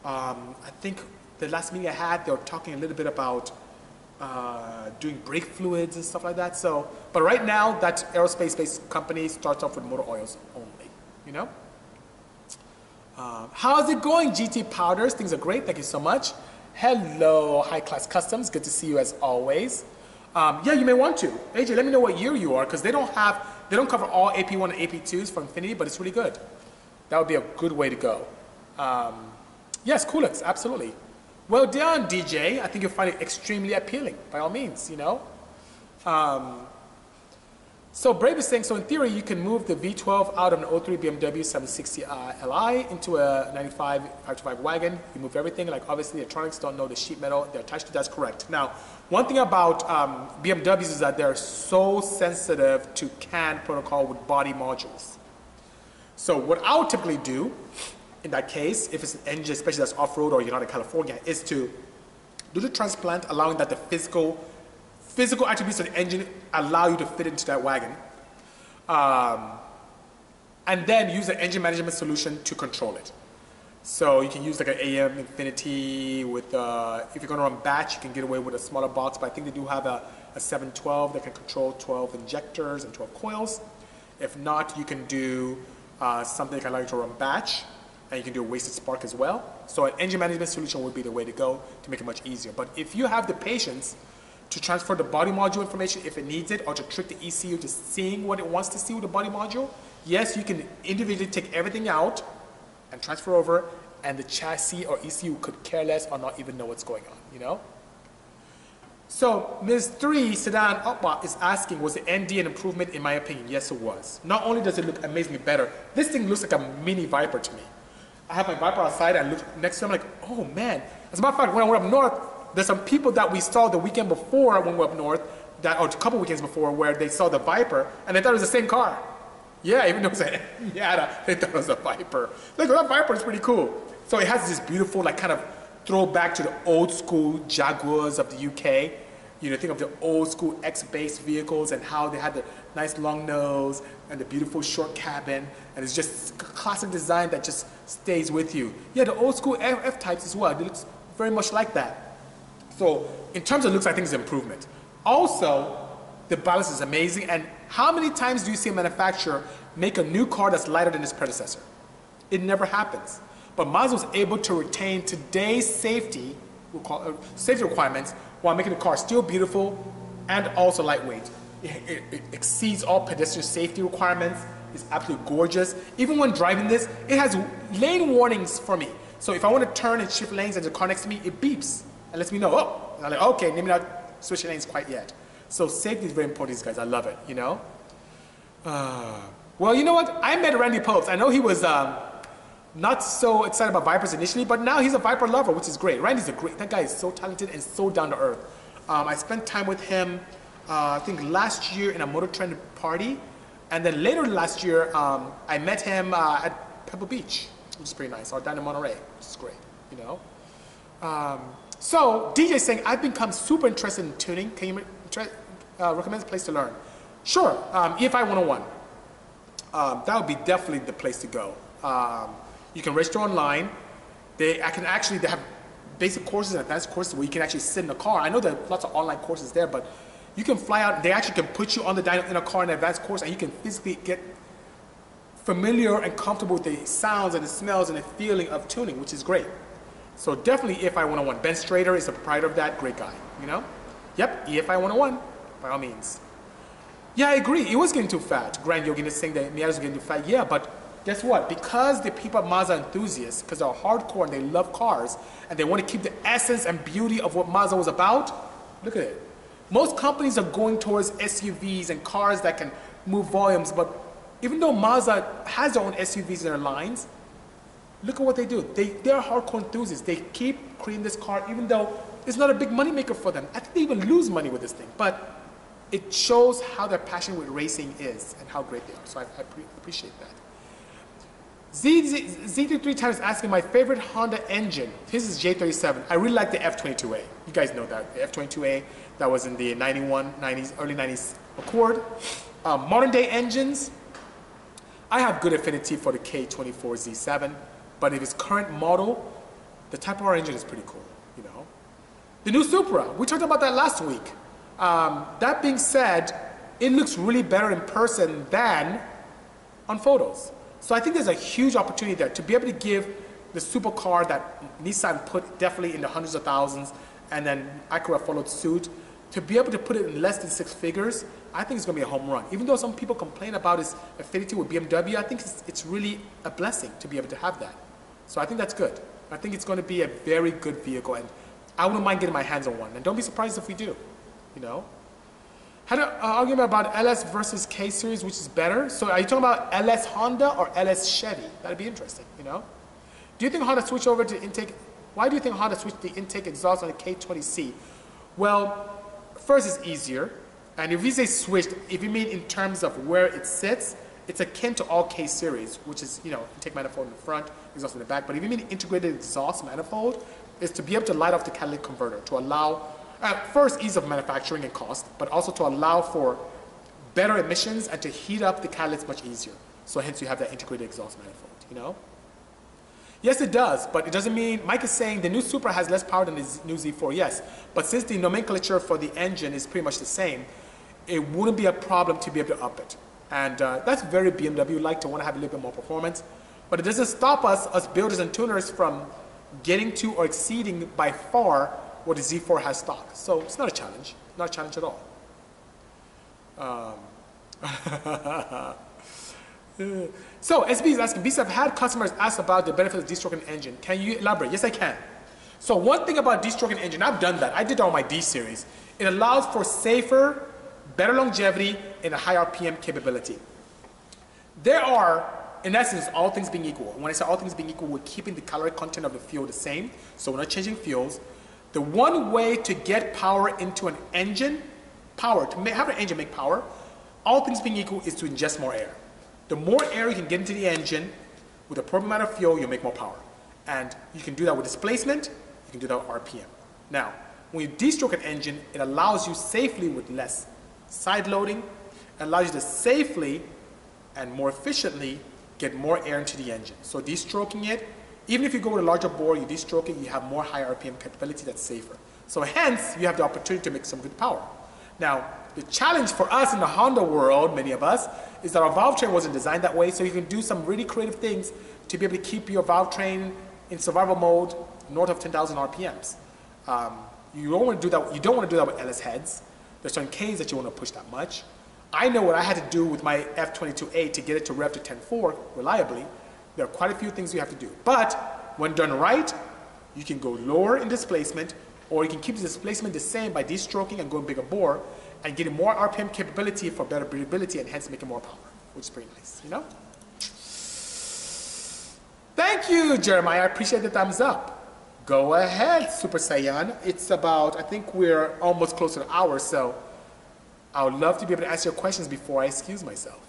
I think the last meeting I had, they were talking a little bit about doing brake fluids and stuff like that. So, but right now, that aerospace-based company starts off with motor oils only, you know? How's it going, GT Powders? Things are great, thank you so much. Hello, High Class Customs, good to see you as always. Yeah, you may want to. AJ, let me know what year you are, because they don't cover all AP1 and AP2s for Infinity, but it's really good. That would be a good way to go. Yes, Coolix, absolutely. Well done, DJ. I think you'll find it extremely appealing, by all means, you know. So Brave is saying, so in theory, you can move the V12 out of an 03 BMW 760 Li into a 95 525 wagon. You move everything, like obviously electronics don't know the sheet metal they're attached to. That's correct. Now, one thing about BMWs is that they're so sensitive to CAN protocol with body modules. So what I would typically do in that case, if it's an engine, especially that's off-road or you're not in California, is to do the transplant, allowing that the physical attributes of the engine allow you to fit into that wagon. And then use an engine management solution to control it. So you can use like an AM Infinity with, if you're gonna run batch, you can get away with a smaller box, but I think they do have a 712 that can control 12 injectors and 12 coils. If not, you can do something that can allow you to run batch, and you can do a wasted spark as well. So an engine management solution would be the way to go to make it much easier. But if you have the patience to transfer the body module information if it needs it, or to trick the ECU to seeing what it wants to see with the body module, yes, you can individually take everything out and transfer over, and the chassis or ECU could care less or not even know what's going on, you know? So Ms. 3 Sedan Upbot is asking, was the ND an improvement? In my opinion, yes it was. Not only does it look amazingly better, this thing looks like a mini Viper to me. I have my Viper outside, I look next to them like, oh man. As a matter of fact, when I went up north, there's some people that we saw the weekend before when we were up north, or a couple weekends before, where they saw the Viper and they thought it was the same car. Yeah, even though it was a Miata, they thought it was a Viper. Like, well, that Viper is pretty cool. So it has this beautiful, like, kind of throwback to the old school Jaguars of the UK. You know, think of the old school X-based vehicles and how they had the nice long nose and the beautiful short cabin, and it's just classic design that just stays with you. Yeah, the old school F-types as well. It looks very much like that. So in terms of looks, I think it's an improvement. Also, the balance is amazing. And how many times do you see a manufacturer make a new car that's lighter than its predecessor? It never happens. But Mazda was able to retain today's safety requirements while making the car still beautiful and also lightweight. It exceeds all pedestrian safety requirements. It's absolutely gorgeous. Even when driving this, it has lane warnings for me. So if I want to turn and shift lanes and the car next to me, it beeps and lets me know, oh, and I'm like, okay, maybe not switch lanes quite yet. So safety is very important, these guys. I love it, you know? Well, you know what? I met Randy Popes. I know he was not so excited about Vipers initially, but now he's a Viper lover, which is great. Randy's that guy is so talented and so down to earth. I spent time with him, I think last year in a Motor Trend party. And then later last year, I met him at Pebble Beach, which is pretty nice, or down in Monterey, which is great, you know? So DJ is saying, I've become super interested in tuning. Can you recommend a place to learn? Sure, EFI 101. That would be definitely the place to go. You can register online. They have basic courses and advanced courses where you can actually sit in the car. I know there are lots of online courses there, but you can fly out. They actually can put you on the dyno in a car in an advanced course, and you can physically get familiar and comfortable with the sounds and the smells and the feeling of tuning, which is great. So definitely EFI 101. Ben Strader is the proprietor of that. Great guy, you know? Yep, EFI 101, by all means. Yeah, I agree. It was getting too fat. Grand Yogi is saying that Miatas was getting too fat. Yeah, but guess what? Because the people are Mazda enthusiasts, because they're hardcore and they love cars, and they want to keep the essence and beauty of what Mazda was about, look at it. Most companies are going towards SUVs and cars that can move volumes, but even though Mazda has their own SUVs in their lines, Look at what they do. They're hardcore enthusiasts. They keep creating this car even though it's not a big money maker for them. I think they even lose money with this thing. But it shows how their passion with racing is and how great they are. So I appreciate that. Z3 times asking my favorite Honda engine. His is J37. I really like the F22A. You guys know that. The F22A that was in the 91, 90s, early 90s Accord. Modern day engines, I have good affinity for the K24Z7, but if it's current model, the Type R engine is pretty cool, you know. The new Supra, we talked about that last week. That being said, it looks really better in person than on photos. So I think there's a huge opportunity there to be able to give the supercar that Nissan put definitely in the hundreds of thousands and then Acura followed suit, to be able to put it in less than 6 figures, I think it's going to be a home run. Even though some people complain about its affinity with BMW, I think it's really a blessing to be able to have that. So I think that's good. I think it's going to be a very good vehicle, and I wouldn't mind getting my hands on one. And don't be surprised if we do, you know. Had an argument about LS versus K series, which is better. So are you talking about LS Honda or LS Chevy? That'd be interesting, you know. Do you think Honda switched over to intake? Why do you think Honda switched the intake exhaust on the K20C? Well, first it's easier. And if you say switched, if you mean in terms of where it sits, it's akin to all K series, which is, you know, intake manifold in the front, exhaust in the back. But if you mean integrated exhaust manifold, is to be able to light off the catalytic converter to allow, first, ease of manufacturing and cost, but also to allow for better emissions and to heat up the catalyst much easier. So hence you have that integrated exhaust manifold, you know? Yes, it does, but it doesn't mean, Mike is saying the new Supra has less power than the new Z4, yes. But since the nomenclature for the engine is pretty much the same, it wouldn't be a problem to be able to up it. And that's very BMW-like to want to have a little bit more performance. But it doesn't stop us builders and tuners, from getting to or exceeding by far what the Z4 has stock. So it's not a challenge, not a challenge at all. So SB is asking, BC, I've had customers ask about the benefits of de-stroking engine. Can you elaborate? Yes, I can. So one thing about de-stroking engine, I've done that. I did all my D series. It allows for safer, better longevity, and a high RPM capability. There are, in essence, all things being equal. When I say all things being equal, we're keeping the caloric content of the fuel the same, so we're not changing fuels. The one way to get power into an engine, have an engine make power, all things being equal, is to ingest more air. The more air you can get into the engine with a proper amount of fuel, you'll make more power. And you can do that with displacement, you can do that with RPM. Now, when you de-stroke an engine, it allows you safely, with less side loading, it allows you to safely and more efficiently get more air into the engine. So de-stroking it, even if you go with a larger bore, you de-stroke it, you have more high RPM capability that's safer. So hence, you have the opportunity to make some good power. Now, the challenge for us in the Honda world, many of us, is that our valve train wasn't designed that way, so you can do some really creative things to be able to keep your valve train in survival mode north of 10,000 RPMs. You don't want to do that. You don't want to do that with LS heads. There's certain Ks that you want to push that much. I know what I had to do with my F22A to get it to rev to 10.4 reliably. There are quite a few things you have to do. But when done right, you can go lower in displacement, or you can keep the displacement the same by de-stroking and going bigger bore and getting more RPM capability for better breathability and hence making more power, which is pretty nice, you know? Thank you, Jeremiah. I appreciate the thumbs up. Go ahead, Super Saiyan. It's about, I think we're almost close to an hour, so I would love to be able to answer your questions before I excuse myself.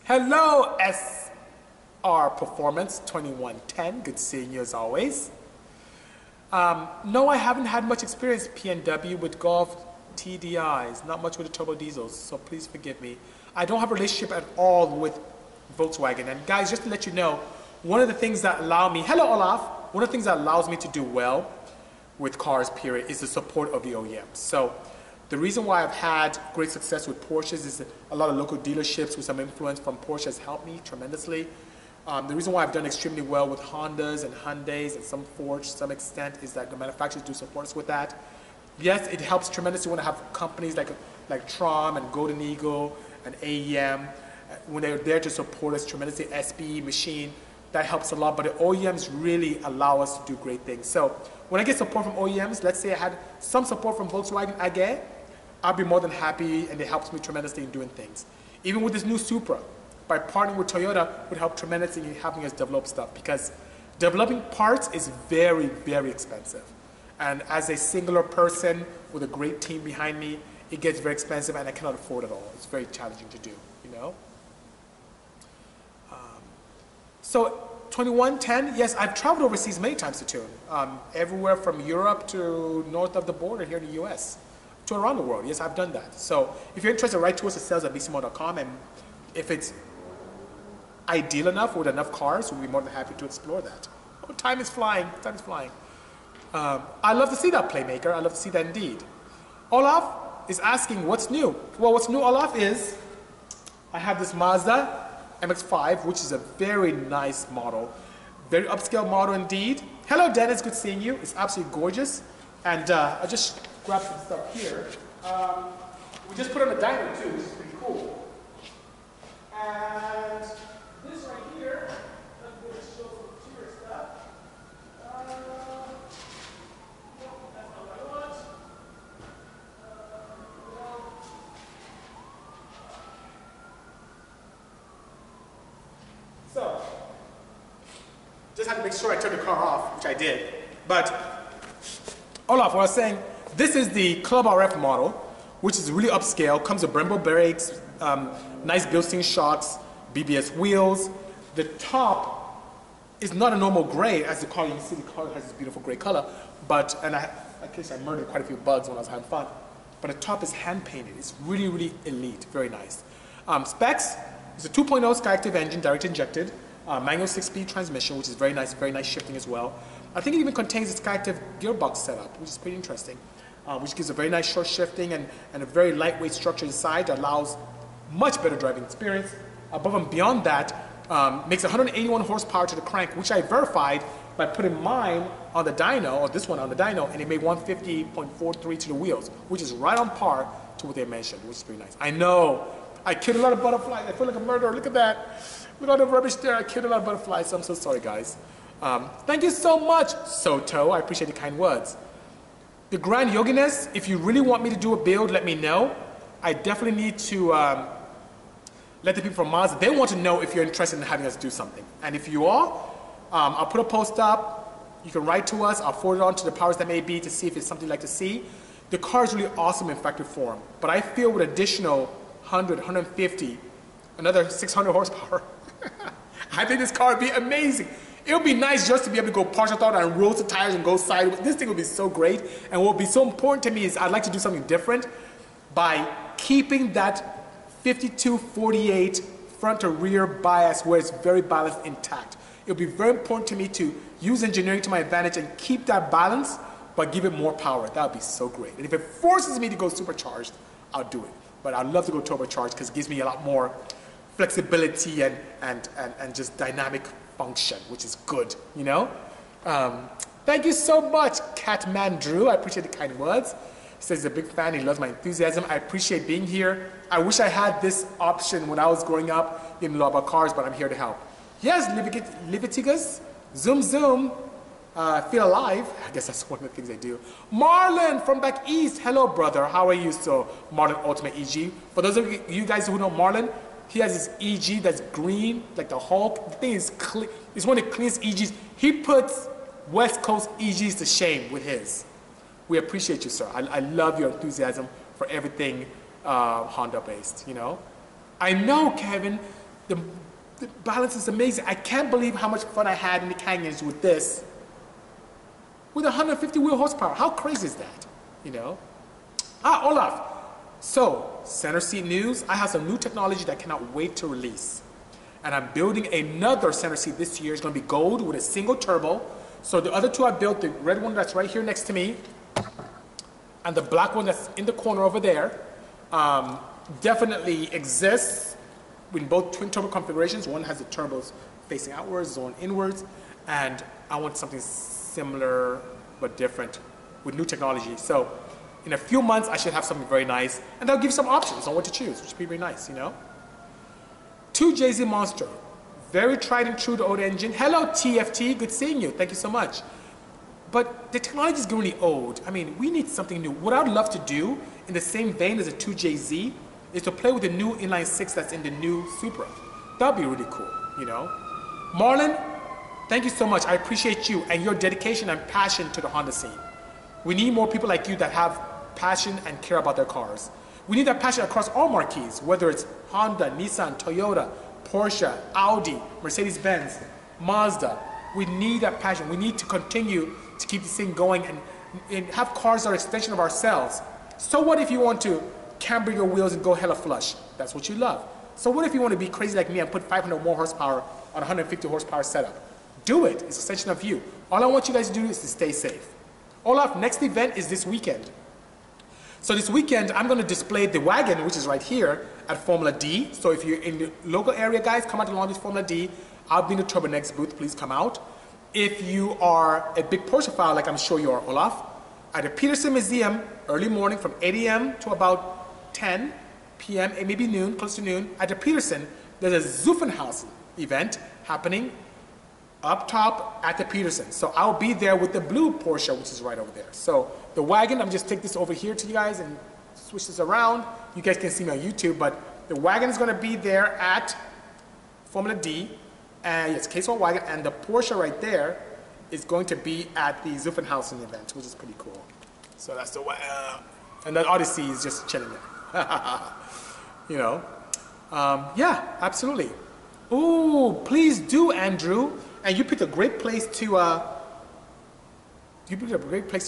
Hello, SR Performance 2110. Good seeing you as always. No, I haven't had much experience PNW with Golf TDIs, not much with the turbo diesels, so please forgive me. I don't have a relationship at all with Volkswagen. And guys, just to let you know, one of the things that allow me, hello Olaf, one of the things that allows me to do well with cars, period, is the support of the OEMs. So the reason why I've had great success with Porsches is that a lot of local dealerships with some influence from Porsche has helped me tremendously. The reason why I've done extremely well with Hondas and Hyundais and some Fords to some extent is that the manufacturers do support us with that. Yes, it helps tremendously when I have companies like Trom and Golden Eagle and AEM, when they're there to support us tremendously, SB, Machine, that helps a lot, but the OEMs really allow us to do great things. So when I get support from OEMs, let's say I had some support from Volkswagen AG, I'll be more than happy, and it helps me tremendously in doing things. Even with this new Supra, by partnering with Toyota would help tremendously in helping us develop stuff, because developing parts is very, very expensive. And as a singular person with a great team behind me, it gets very expensive and I cannot afford it all. It's very challenging to do, you know? So 2110, yes, I've traveled overseas many times to tune. Everywhere from Europe to north of the border here in the US, to around the world. Yes, I've done that. So if you're interested, write to us at sales@bisimoto.com, and if it's ideal enough with enough cars, we'll be more than happy to explore that. Oh, time is flying, time is flying. I love to see that, Playmaker. I love to see that indeed. Olaf is asking, what's new? Well, what's new, Olaf, is I have this Mazda MX-5, which is a very nice model. Very upscale model indeed. Hello, Dennis, good seeing you. It's absolutely gorgeous. And I just grabbed some stuff here. We just put on a Dyno too, which is pretty cool. And this right here, let me just show some cheaper stuff. That's not what I want. So, just had to make sure I turned the car off, which I did. But, Olaf, what I was saying, this is the Club RF model, which is really upscale, comes with Brembo brakes, nice Bilstein shocks, BBS wheels. The top is not a normal gray, as the car, you can see the car has this beautiful gray color, but, and I guess I murdered quite a few bugs when I was having fun, but the top is hand painted. It's really, really elite, very nice. Specs, it's a 2.0 Skyactiv engine, direct injected, manual 6-speed transmission, which is very nice shifting as well. I think it even contains a Skyactiv gearbox setup, which is pretty interesting, which gives a very nice short shifting and a very lightweight structure inside that allows much better driving experience. Above and beyond that, makes 181 horsepower to the crank, which I verified by putting mine on the dyno, or this one on the dyno, and it made 150.43 to the wheels, which is right on par to what they mentioned, which is pretty nice. I know, I killed a lot of butterflies. I feel like a murderer. Look at that. Look at all the rubbish there. I killed a lot of butterflies, so I'm so sorry, guys. Thank you so much, Soto. I appreciate the kind words. The Grand Yoginess, if you really want me to do a build, let me know. I definitely need to let the people from Mazda, they want to know if you're interested in having us do something. And if you are, I'll put a post up. You can write to us. I'll forward it on to the powers that may be to see if it's something you'd like to see. The car is really awesome in factory form, but I feel with additional 100, 150, another 600 horsepower, I think this car would be amazing. It would be nice just to be able to go partial throttle and roll the tires and go sideways. This thing would be so great. And what would be so important to me is I'd like to do something different by keeping that 52-48 front to rear bias where it's very balanced intact. It would be very important to me to use engineering to my advantage and keep that balance, but give it more power. That would be so great. And if it forces me to go supercharged, I'll do it. But I'd love to go turbocharged because it gives me a lot more flexibility and just dynamic function, which is good, you know? Thank you so much, Catman Drew. I appreciate the kind words. He says he's a big fan. He loves my enthusiasm. I appreciate being here. I wish I had this option when I was growing up. Didn't know about cars, but I'm here to help. Yes, Livitigas, zoom, zoom. Feel alive. I guess that's one of the things I do. Marlon from back east. Hello, brother. How are you? So, Marlon Ultimate EG. For those of you guys who know Marlon, he has this EG that's green, like the Hulk. The thing is clean. It's one of the cleanest EGs. He puts West Coast EGs to shame with his. We appreciate you, sir. I love your enthusiasm for everything Honda-based, you know? I know, Kevin, the balance is amazing. I can't believe how much fun I had in the canyons with this. With 150 wheel horsepower. How crazy is that? You know? Olaf. So, center seat news. I have some new technology that I cannot wait to release. And I'm building another center seat this year. It's going to be gold with a single turbo. So the other two I built, the red one that's right here next to me, and the black one that's in the corner over there, definitely exists in both twin turbo configurations. One has the turbos facing outwards, one inwards, and I want something similar but different with new technology. So in a few months, I should have something very nice, and they'll give some options on what to choose, which would be very nice, you know? 2JZ Monster, very tried and true to old engine. Hello, TFT, good seeing you. Thank you so much. But the technology is really old. I mean, we need something new. What I'd love to do, in the same vein as a 2JZ, is to play with the new inline 6 that's in the new Supra. That'd be really cool, you know? Marlon, thank you so much. I appreciate you and your dedication and passion to the Honda scene. We need more people like you that have passion and care about their cars. We need that passion across all marquees, whether it's Honda, Nissan, Toyota, Porsche, Audi, Mercedes-Benz, Mazda. We need that passion. We need to continue to keep this thing going and have cars that are an extension of ourselves. So what if you want to camber your wheels and go hella flush? That's what you love. So what if you want to be crazy like me and put 500 more horsepower on a 150 horsepower setup? Do it. It's an extension of you. All I want you guys to do is to stay safe. Olaf, next event is this weekend. So this weekend, I'm going to display the wagon, which is right here at Formula D. So if you're in the local area, guys, come out to Long Beach Formula D. I'll be in the Turbo Next booth. Please come out. If you are a big Porsche fan, like I'm sure you are, Olaf, at the Peterson Museum, early morning from 8 a.m. to about 10 p.m., maybe noon, close to noon, at the Peterson, there's a Zuffenhausen event happening up top at the Peterson. So I'll be there with the blue Porsche, which is right over there. So the wagon, I'm just take this over here to you guys and switch this around. You guys can see me on YouTube, but the wagon is going to be there at Formula D. And it's Case One wagon, and the Porsche right there is going to be at the Zuffenhausen event, which is pretty cool. So that's the way. And the Odyssey is just chilling there. You know? Yeah, absolutely. Ooh, please do, Andrew. And you picked a great place to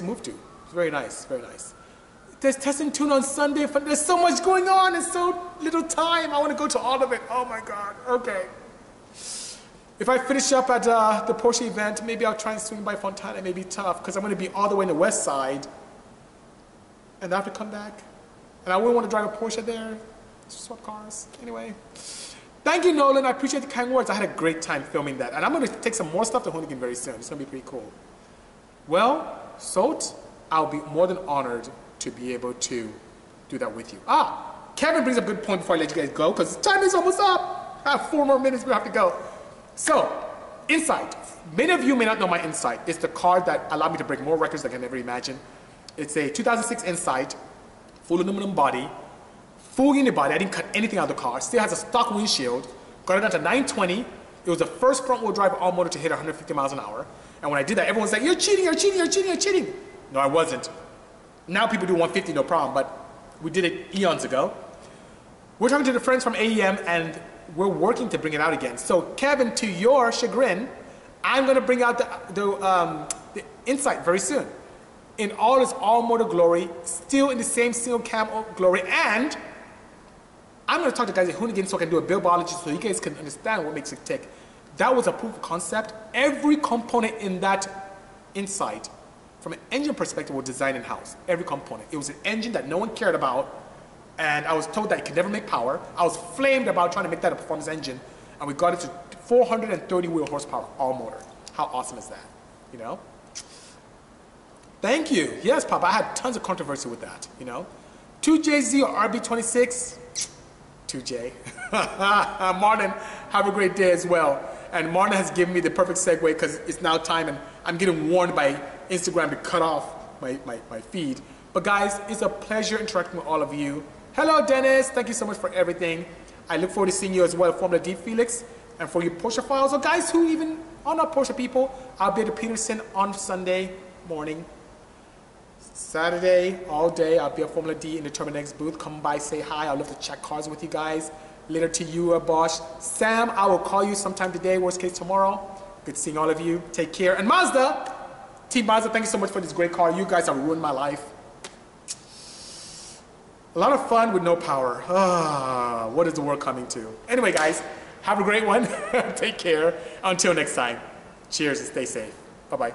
move to. It's very nice, very nice. There's test and tune on Sunday. There's so much going on. There's so little time. I want to go to all of it. Oh my God. Okay. If I finish up at the Porsche event, maybe I'll try and swing by Fontana. It may be tough because I'm going to be all the way in the west side. And I have to come back. And I wouldn't want to drive a Porsche there. Swap cars. Anyway. Thank you, Nolan. I appreciate the kind words. I had a great time filming that. And I'm going to take some more stuff to Hoonigan very soon. It's going to be pretty cool. Well, Sot, I'll be more than honored to be able to do that with you. Kevin brings up a good point before I let you guys go because time is almost up. I have 4 more minutes. We have to go. So, Insight. Many of you may not know my Insight. It's the car that allowed me to break more records than I can ever imagine. It's a 2006 Insight, full aluminum body, full unibody. I didn't cut anything out of the car. Still has a stock windshield. Got it down to 920. It was the first front-wheel drive all-motor to hit 150 miles an hour. And when I did that, everyone's like, you're cheating, you're cheating, you're cheating, you're cheating. No, I wasn't. Now people do 150, no problem, but we did it eons ago. We're talking to the friends from AEM, and we're working to bring it out again. So Kevin, to your chagrin, I'm going to bring out the Insight very soon. In all its all-motor glory, still in the same single cam glory, and I'm going to talk to guys at Hoonigan so I can do a build biology so you guys can understand what makes it tick. That was a proof of concept. Every component in that Insight, from an engine perspective, was designed in-house. Every component. It was an engine that no one cared about, and I was told that it could never make power. I was flamed about trying to make that a performance engine, and we got it to 430 wheel horsepower, all motor. How awesome is that? You know? Thank you. Yes, Papa, I had tons of controversy with that, you know? 2JZ or RB26, 2J. Martin, have a great day as well. And Martin has given me the perfect segue because it's now time and I'm getting warned by Instagram to cut off my feed. But guys, it's a pleasure interacting with all of you. Hello, Dennis. Thank you so much for everything. I look forward to seeing you as well at Formula D, Felix. And for you Porsche files, or guys who even are not Porsche people, I'll be at the Peterson on Sunday morning. Saturday, all day, I'll be at Formula D in the Turbo Next booth. Come by, say hi. I'd love to check cars with you guys. Later to you, Bosch. Sam, I will call you sometime today, worst case tomorrow. Good seeing all of you. Take care. And Mazda, Team Mazda, thank you so much for this great car. You guys have ruined my life. A lot of fun with no power. What is the world coming to? Anyway, guys, have a great one. Take care. Until next time. Cheers and stay safe. Bye-bye.